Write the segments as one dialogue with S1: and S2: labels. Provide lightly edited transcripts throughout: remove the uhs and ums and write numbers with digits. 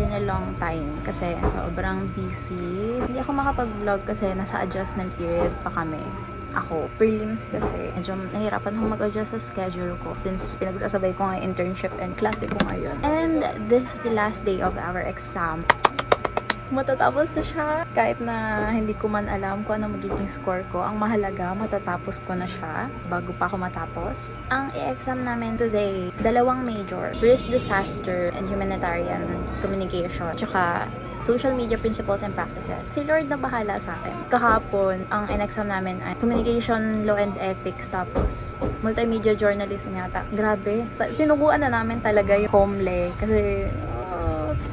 S1: been a long time kasi sobrang busy. Hindi ako makapag-vlog kasi nasa adjustment period pa kami. Ako, prelims kasi medyo nahirapan akong mag-adjust sa schedule ko since pinagsasabay ko nga internship and klase ko ngayon. And this is the last day of our exam. Matatapos na siya. Kahit na hindi ko man alam kung ano magiging score ko, ang mahalaga, matatapos ko na siya bago pa ako matapos. Ang i-exam namin today, dalawang major, risk disaster and humanitarian communication, tsaka social media principles and practices. Si Lord na bahala sa akin. Kahapon, ang in-exam namin ay communication, law and ethics, tapos multimedia journalism yata. Grabe. Sinubuan na namin talaga yung Comle kasi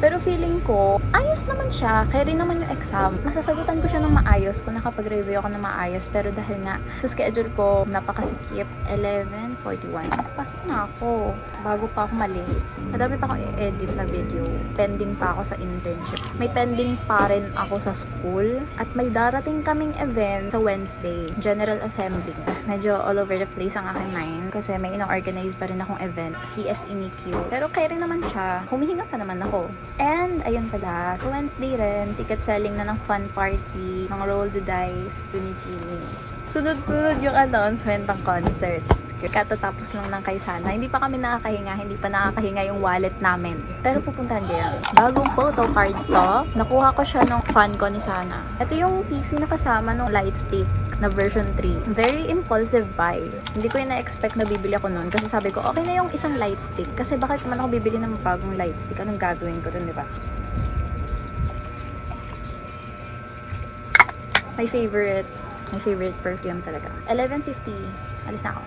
S1: pero feeling ko, ayos naman siya. Kaya rin naman yung exam. Masasagutan ko siya ng maayos kung nakapag-review ako ng maayos. Pero dahil nga, sa schedule ko, napakasikip. 11:41. Pasok na ako. Bago pa ako malate. Madami pa akong i-edit na video. Pending pa ako sa internship. May pending pa rin ako sa school. At may darating kaming event sa Wednesday. General Assembly. Medyo all over the place ang aking mind. Kasi may ina-organize pa rin akong event. CSENQ. Pero kaya rin naman siya. Humihinga pa naman ako. And, ayun pala, sa Wednesday rin, ticket selling na ng fun party, ng roll the dice, Chini. Sunod-sunod yung announcement ng concerts. Katatapos lang ng Kaysana. Hindi pa kami nakakahinga, hindi pa nakakahinga yung wallet namin. Pero pupuntahan ko yan. Bagong photo card to. Nakuha ko siya nung fan ko ni Sana. Ito yung PC na kasama nung Lightstick na version 3. Very impulsive buy. Hindi ko yung na-expect na bibili ako nun. Kasi sabi ko, okay na yung isang Lightstick. Kasi bakit naman ako bibili ng bagong Lightstick? Anong gagawin ko dun, di ba? My favorite perfume talaga. 11:50. Alis na ako.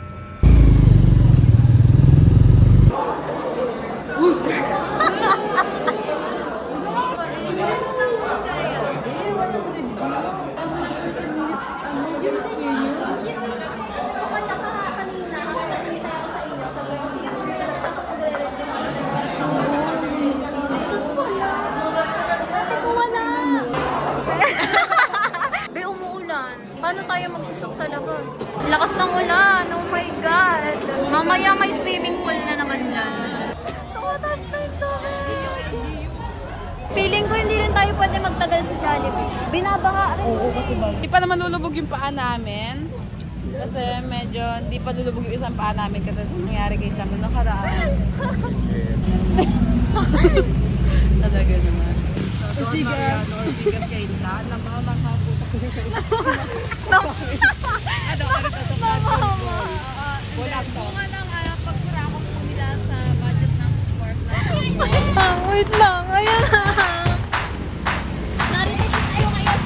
S1: Paano tayo magsushoot sa labas? Lakas ng ulan! Oh my God! Mamaya may swimming pool na naman dyan. Tumatas na ito! Feeling ko hindi rin tayo pwede magtagal sa Jollibee. Binabaha rin.
S2: Oo, kasi ba? Hindi pa naman lulubog yung paa namin. Kasi medyo hindi pa lulubog yung isang paa namin kasi nangyari kay Sam nung nakaraan. Talaga naman. Bigas kay Ila. Namama ka po. Ano to? Wala to. Kung anong pagkura ko po nila sa budget ng work na.
S1: Wait lang. Ayan na.
S3: Narito din tayo ngayon.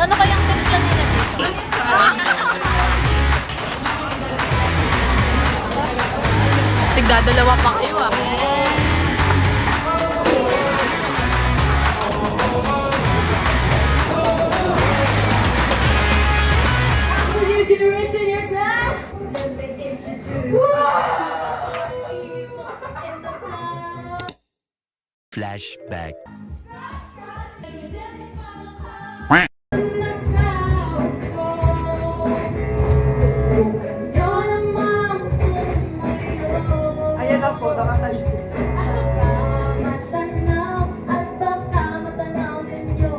S1: Ano kayang timpla nila dito?
S2: Tigdadalawa pa kayo ah.
S3: New generation, you're back! Let me introduce you. In the club.
S4: Flashback.
S2: Ayan na po, nakatayo.
S3: Matanaw at baka matanaw ninyo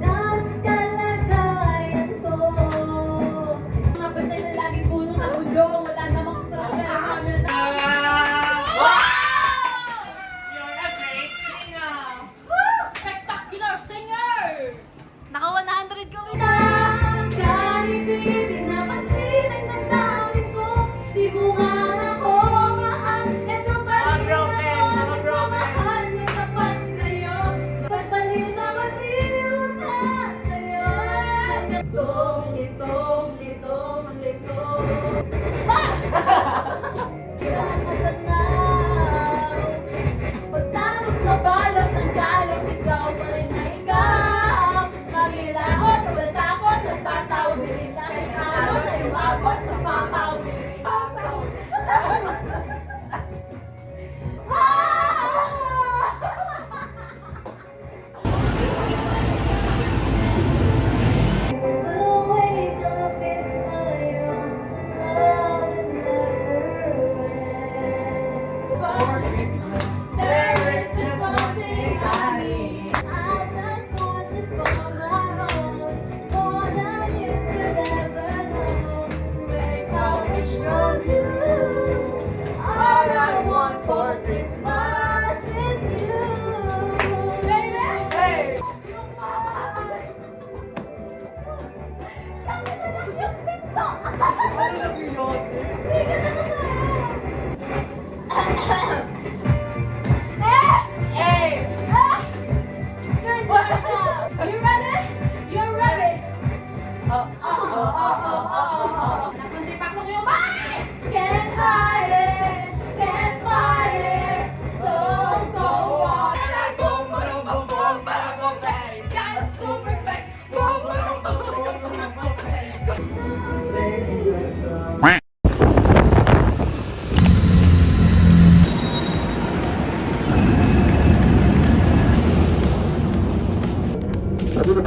S3: ang kalagayan ko. Mga pantay na laging puno ng ulong, wala namang kasalanan.
S5: You're a great singer!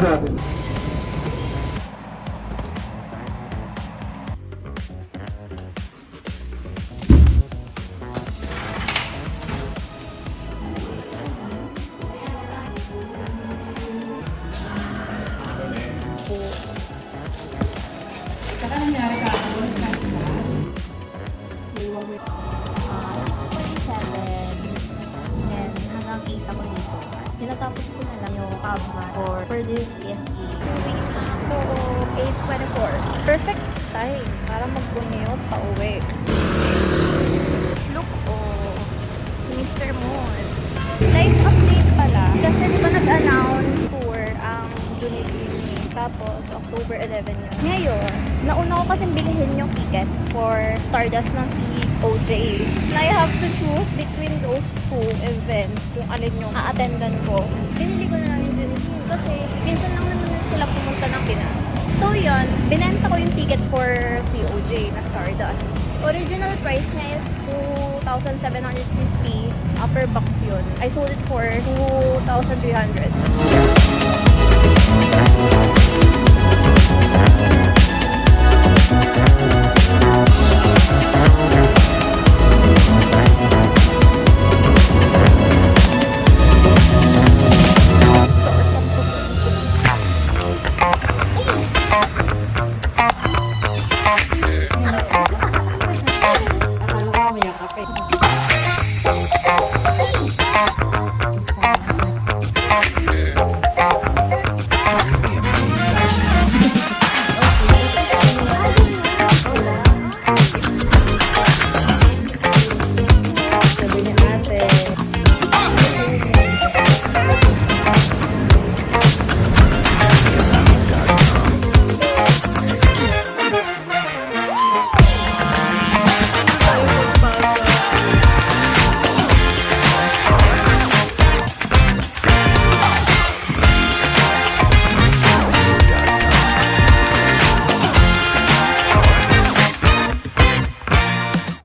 S5: Grabe.
S2: Saka nangyari ka ako,
S1: 6.7 and hanggang 8 ako dito. Tinatapos ko na lang yung ABMA for this PSE.
S6: Uwi na ako 8:24. Perfect time para mag-commute pa uwi. Look, oh, Mr. Moon. Life update pala. Kasi di ba nag-announce tour ang Juni. Tapos, October 11 yun. Ngayon, nauna ko kasi bilhin yung ticket for Stardust ng si OJ. And I have to choose between those two events kung alin yung a-attendan ko. Binili ko na lang yung Juni kasi minsan lang naman sila pumunta ng Pinas. So yun, binenta ko yung ticket for si OJ na Stardust. Original price niya is 2,750 upper box yun. I sold it for 2,300.